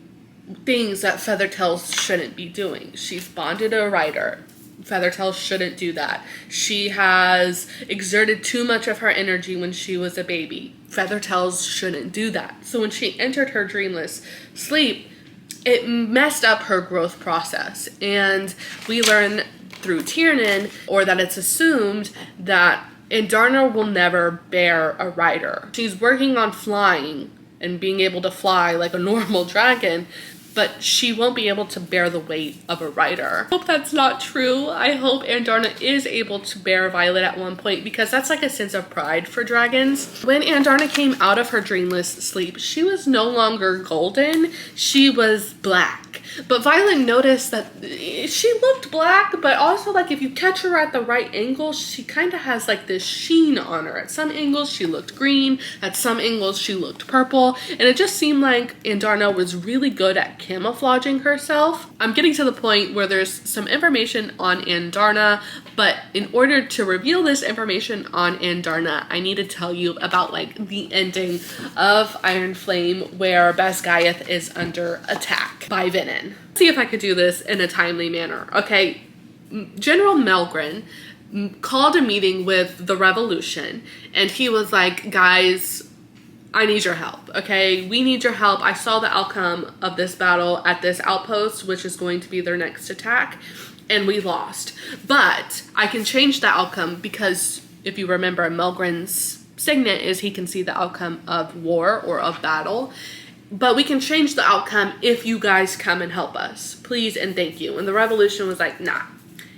things that Feathertails shouldn't be doing. She's bonded a rider. Feathertails shouldn't do that. She has exerted too much of her energy when she was a baby. Feathertails shouldn't do that. So when she entered her dreamless sleep, it messed up her growth process. And we learn through Tiernan, or that it's assumed, that Andarna will never bear a rider. She's working on flying and being able to fly like a normal dragon, but she won't be able to bear the weight of a rider. I hope that's not true. I hope Andarna is able to bear Violet at one point, because that's like a sense of pride for dragons. When Andarna came out of her dreamless sleep, she was no longer golden, she was black. But Violet noticed that she looked black, but also if you catch her at the right angle, she kind of has this sheen on her. At some angles she looked green, at some angles she looked purple, and it just seemed like Andarna was really good at camouflaging herself. I'm getting to the point where there's some information on Andarna, but in order to reveal this information on Andarna, I need to tell you about the ending of Iron Flame, where Basgiath is under attack. attack by venin. See if I could do this in a timely manner. Okay, General Melgren called a meeting with the Revolution, and he was like, guys, I need your help, okay? We need your help. I saw the outcome of this battle at this outpost, which is going to be their next attack, and we lost. But I can change the outcome because if you remember, Melgren's signet is he can see the outcome of war or of battle. But we can change the outcome if you guys come and help us. Please and thank you. And the Revolution was like, nah.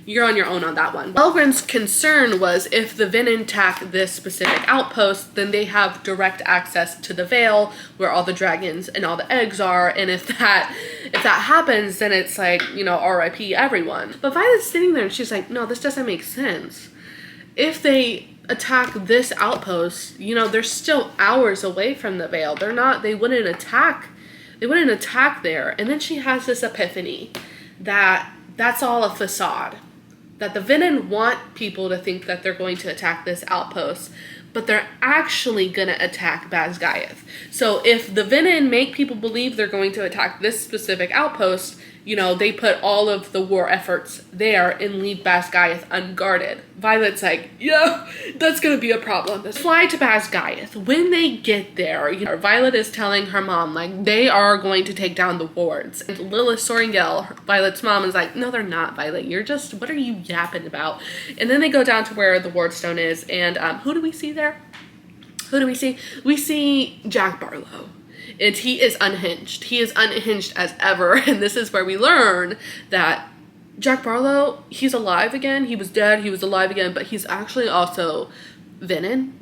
You're on your own on that one. Melgren's concern was if the venin attack this specific outpost, then they have direct access to the Veil where all the dragons and all the eggs are. And if that happens, then it's like, you know, RIP everyone. But Violet's sitting there and she's like, no, this doesn't make sense. If they attack this outpost, you know, they're still hours away from the Veil. They wouldn't attack there. And then she has this epiphany that that's all a facade. That the venin want people to think that they're going to attack this outpost, but they're actually going to attack Basgiath. So if the venin make people believe they're going to attack this specific outpost, you know, they put all of the war efforts there and leave Basgiath unguarded. Violet's like, yeah, that's going to be a problem. Let's fly to Basgiath. When they get there, you know, Violet is telling her mom, like, they are going to take down the wards. And Lilith Sorrengail, Violet's mom, is like, no, they're not, Violet. You're just, what are you yapping about? And then they go down to where the wardstone is, and who do we see there? Who do we see? We see Jack Barlow. And he is unhinged. He is unhinged as ever. And this is where we learn that Jack Barlow, he's alive again. He was dead. He was alive again. But he's actually also venin.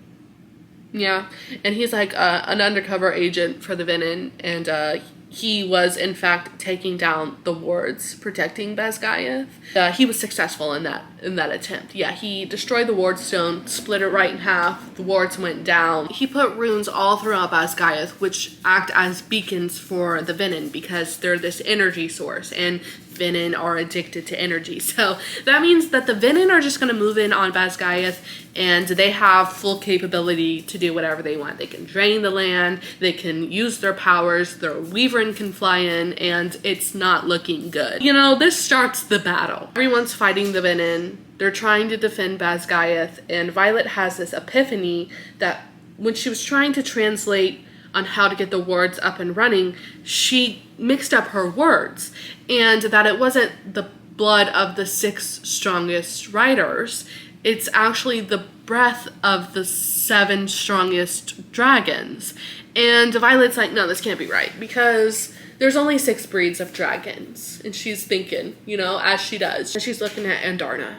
Yeah. And he's like an undercover agent for the venin. And he was, in fact, taking down the wards, protecting Basgiath. He was successful in that attempt. Yeah, he destroyed the wardstone, split it right in half. The wards went down. He put runes all throughout Basgiath, which act as beacons for the venin because they're this energy source, and venin are addicted to energy. So that means that the venin are just going to move in on Basgiath, and they have full capability to do whatever they want. They can drain the land, they can use their powers, their Weaverin can fly in, and it's not looking good. You know, this starts the battle. Everyone's fighting the venin. They're trying to defend Basgiath, and Violet has this epiphany that when she was trying to translate on how to get the wards up and running, she mixed up her words, and that it wasn't the blood of the 6 strongest riders, it's actually the breath of the 7 strongest dragons. And Violet's like, no, this can't be right, because there's only 6 breeds of dragons. And she's thinking, you know, as she does. And she's looking at Andarna.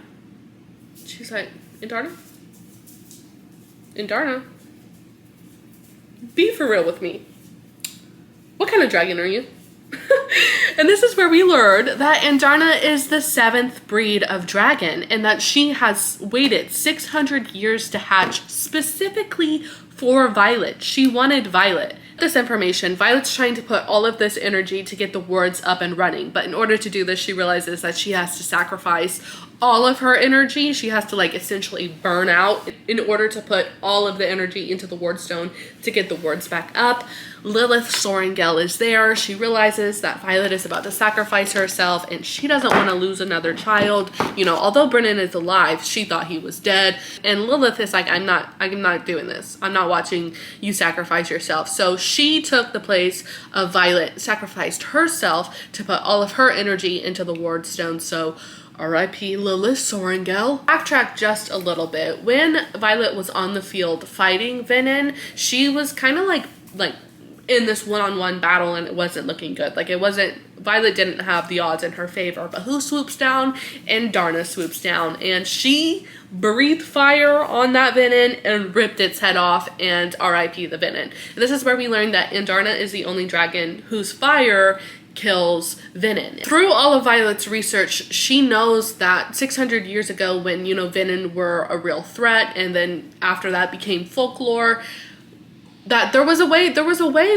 She's like, Andarna? Andarna? Be for real with me. What kind of dragon are you? And this is where we learned that Andarna is the 7th breed of dragon, and that she has waited 600 years to hatch specifically for Violet. She wanted Violet. This information, Violet's trying to put all of this energy to get the wards up and running, but in order to do this, she realizes that she has to sacrifice all of her energy. She has to, like, essentially burn out in order to put all of the energy into the wardstone to get the wards back up. Lilith Sorrengail is there. She realizes that Violet is about to sacrifice herself, and she doesn't want to lose another child. You know, although Brennan is alive, she thought he was dead. And Lilith is like, I'm not doing this. I'm not watching you sacrifice yourself. So she took the place of Violet, sacrificed herself to put all of her energy into the wardstone. So R.I.P. Lilith Sorrengail. Backtrack just a little bit. When Violet was on the field fighting venin, she was kind of like in this one-on-one battle, and it wasn't looking good. Like, Violet didn't have the odds in her favor. But who swoops down? Andarna swoops down, and she breathed fire on that venin and ripped its head off, and R.I.P. the venin. This is where we learned that Andarna is the only dragon whose fire kills venin. Through all of Violet's research, she knows that 600 years ago, when, you know, venin were a real threat, and then after that became folklore, that there was a way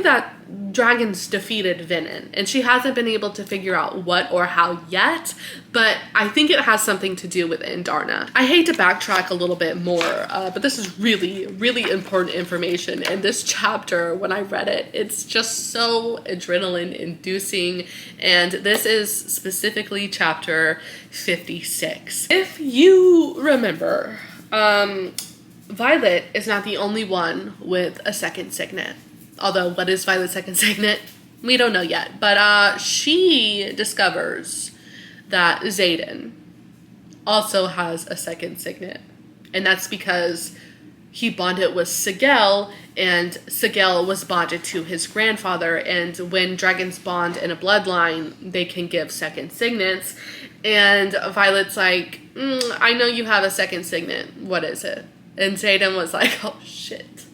that dragons defeated venin, and she hasn't been able to figure out what or how yet, but I think it has something to do with Andarna. I hate to backtrack a little bit more, but this is really, really important information, and this chapter, when I read it, it's just so adrenaline inducing, and this is specifically chapter 56. If you remember, Violet is not the only one with a second signet. Although, what is Violet's second signet? We don't know yet. But she discovers that Xaden also has a second signet. And that's because he bonded with Sigel, and Sigel was bonded to his grandfather. And when dragons bond in a bloodline, they can give second signets. And Violet's like, I know you have a second signet. What is it? And Xaden was like, oh shit.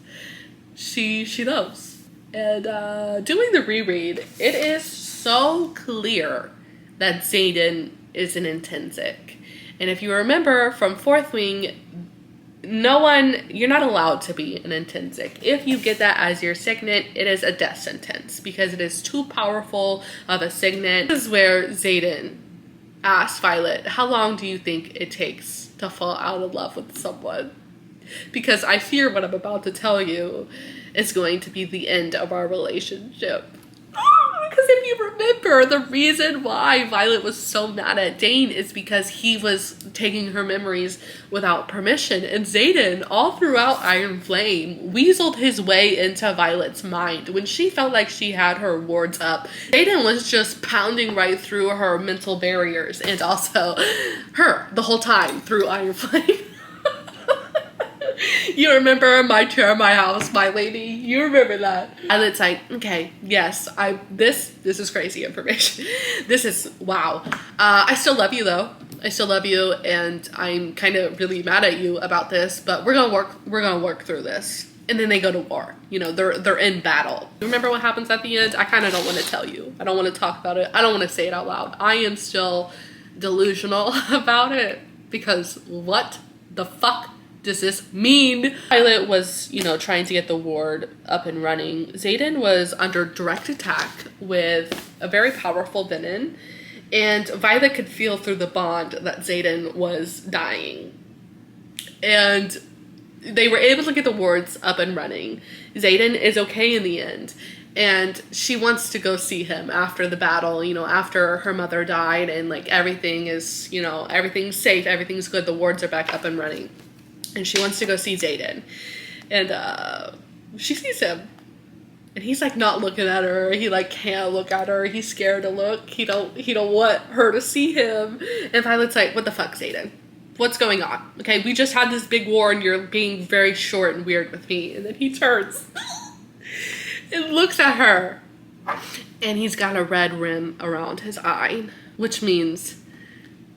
She knows. And doing the reread, it is so clear that Xaden is an intrinsic. And if you remember from Fourth Wing, you're not allowed to be an intrinsic. If you get that as your signet, it is a death sentence because it is too powerful of a signet. This is where Xaden asks Violet, how long do you think it takes to fall out of love with someone? Because I fear what I'm about to tell you is going to be the end of our relationship. Because if you remember, the reason why Violet was so mad at Dane is because he was taking her memories without permission. And Xaden, all throughout Iron Flame, weaseled his way into Violet's mind. When she felt like she had her wards up, Xaden was just pounding right through her mental barriers and also her the whole time through Iron Flame. You remember my chair, my house, my lady? You remember that? Violet's like, okay, yes, this is crazy information. This is, wow. I still love you though. I still love you, and I'm kind of really mad at you about this, but we're gonna work through this. And then they go to war. You know, they're in battle. Remember what happens at the end? I kind of don't want to tell you. I don't want to talk about it. I don't want to say it out loud. I am still delusional about it because what the fuck does this mean? Violet was, trying to get the ward up and running. Xaden was under direct attack with a very powerful venin, and Violet could feel through the bond that Xaden was dying. And they were able to get the wards up and running. Xaden is okay in the end, and she wants to go see him after the battle, after her mother died, and like everything is, everything's safe, everything's good, the wards are back up and running. And she wants to go see Xaden. And she sees him. And he's like not looking at her. He like can't look at her. He's scared to look. He don't want her to see him. And Violet's like, what the fuck, Xaden? What's going on? Okay, we just had this big war and you're being very short and weird with me. And then he turns and looks at her. And he's got a red rim around his eye, which means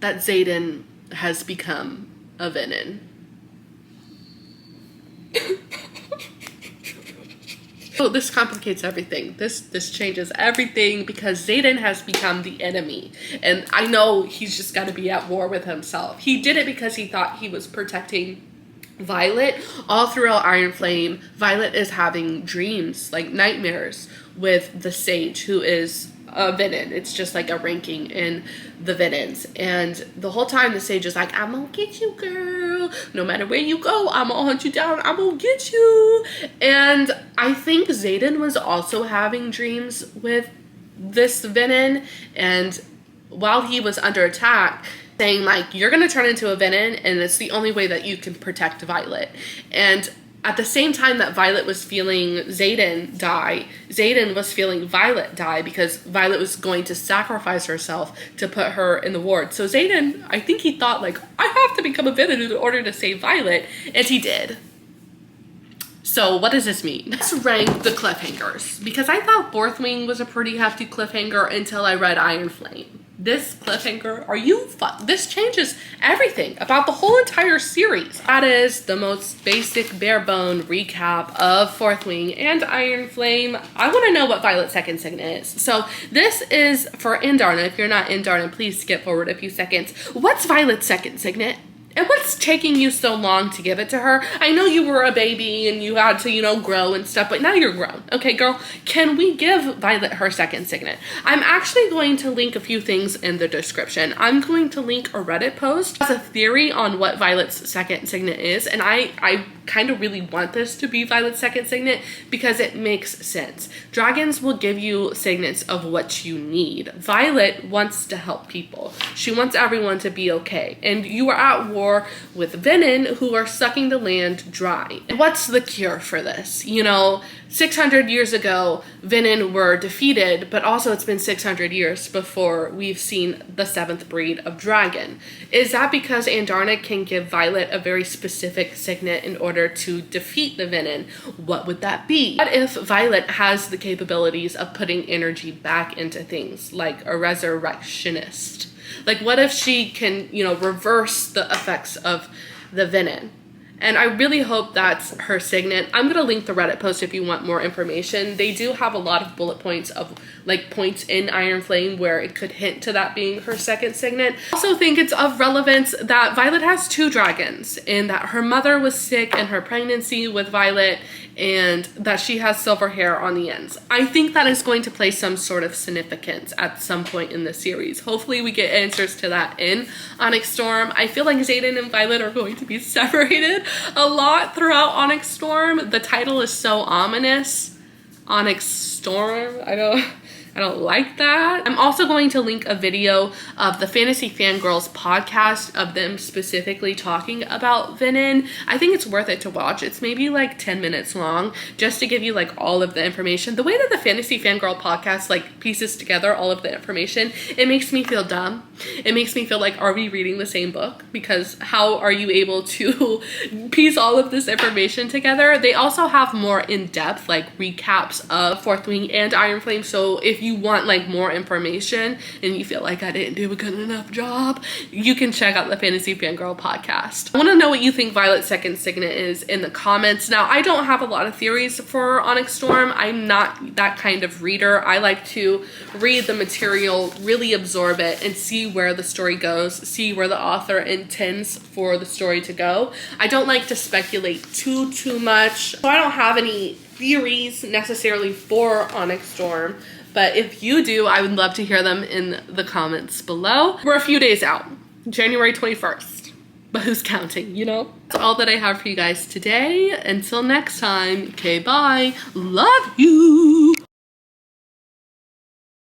that Xaden has become a venin. So this complicates everything. This changes everything because Xaden has become the enemy. And I know he's just got to be at war with himself. He did it because he thought he was protecting Violet. All throughout Iron Flame, Violet is having dreams, like nightmares, with the Sage, who is a venin. It's just like a ranking in the venins. And the whole time the Sage is like, I'm gonna get you, girl. No matter where you go, I'm gonna hunt you down. I'm gonna get you. And I think Xaden was also having dreams with this venin. And while he was under attack, saying like, you're gonna turn into a venin and it's the only way that you can protect Violet. And at the same time that Violet was feeling Xaden die, Xaden was feeling Violet die because Violet was going to sacrifice herself to put her in the ward. So Xaden, I think he thought like, I have to become a venin in order to save Violet, and he did. So what does this mean? Let's rank the cliffhangers, because I thought Fourth Wing was a pretty hefty cliffhanger until I read Iron Flame. This cliffhanger, this changes everything about the whole entire series. That is the most basic bare bone recap of Fourth Wing and Iron Flame. I want to know what Violet's second signet is. So this is for Andarna. If you're not Andarna, please skip forward a few seconds. What's Violet's second signet? And what's taking you so long to give it to her? I know you were a baby and you had to, you know, grow and stuff, but now you're grown. Okay, girl, can we give Violet her second signet? I'm actually going to link a few things in the description. I'm going to link a Reddit post as a theory on what Violet's second signet is, and I kind of really want this to be Violet's second signet because it makes sense. Dragons will give you signets of what you need. Violet wants to help people. She wants everyone to be okay. And you are at war with venin who are sucking the land dry. What's the cure for this? You know, 600 years ago, venin were defeated, but also it's been 600 years before we've seen the 7th breed of dragon. Is that because Andarna can give Violet a very specific signet in order to defeat the venin? What would that be? What if Violet has the capabilities of putting energy back into things, like a resurrectionist? Like, what if she can, you know, reverse the effects of the venin? And I really hope that's her signet. I'm going to link the Reddit post if you want more information. They do have a lot of bullet points of like points in Iron Flame where it could hint to that being her second signet. I also think it's of relevance that Violet has 2 dragons and that her mother was sick in her pregnancy with Violet and that she has silver hair on the ends. I think that is going to play some sort of significance at some point in the series. Hopefully we get answers to that in Onyx Storm. I feel like Xaden and Violet are going to be separated a lot throughout Onyx Storm. The title is so ominous. Onyx Storm. I don't like that. I'm also going to link a video of the Fantasy Fangirls podcast of them specifically talking about venin. I think it's worth it to watch. It's maybe like 10 minutes long just to give you like all of the information. The way that the Fantasy Fangirl podcast like pieces together all of the information, it makes me feel dumb. It makes me feel like, are we reading the same book? Because how are you able to piece all of this information together? They also have more in-depth like recaps of Fourth Wing and Iron Flame. So if you want like more information and you feel like I didn't do a good enough job, you can check out the Fantasy Fangirl podcast. I want to know what you think Violet's second signet is in the comments. Now, I don't have a lot of theories for Onyx Storm. I'm not that kind of reader. I like to read the material, really absorb it, and see where the story goes, see where the author intends for the story to go. I don't like to speculate too much. So I don't have any theories necessarily for Onyx Storm. But if you do, I would love to hear them in the comments below. We're a few days out, January 21st, but who's counting, you know? That's all that I have for you guys today. Until next time, okay, bye. Love you.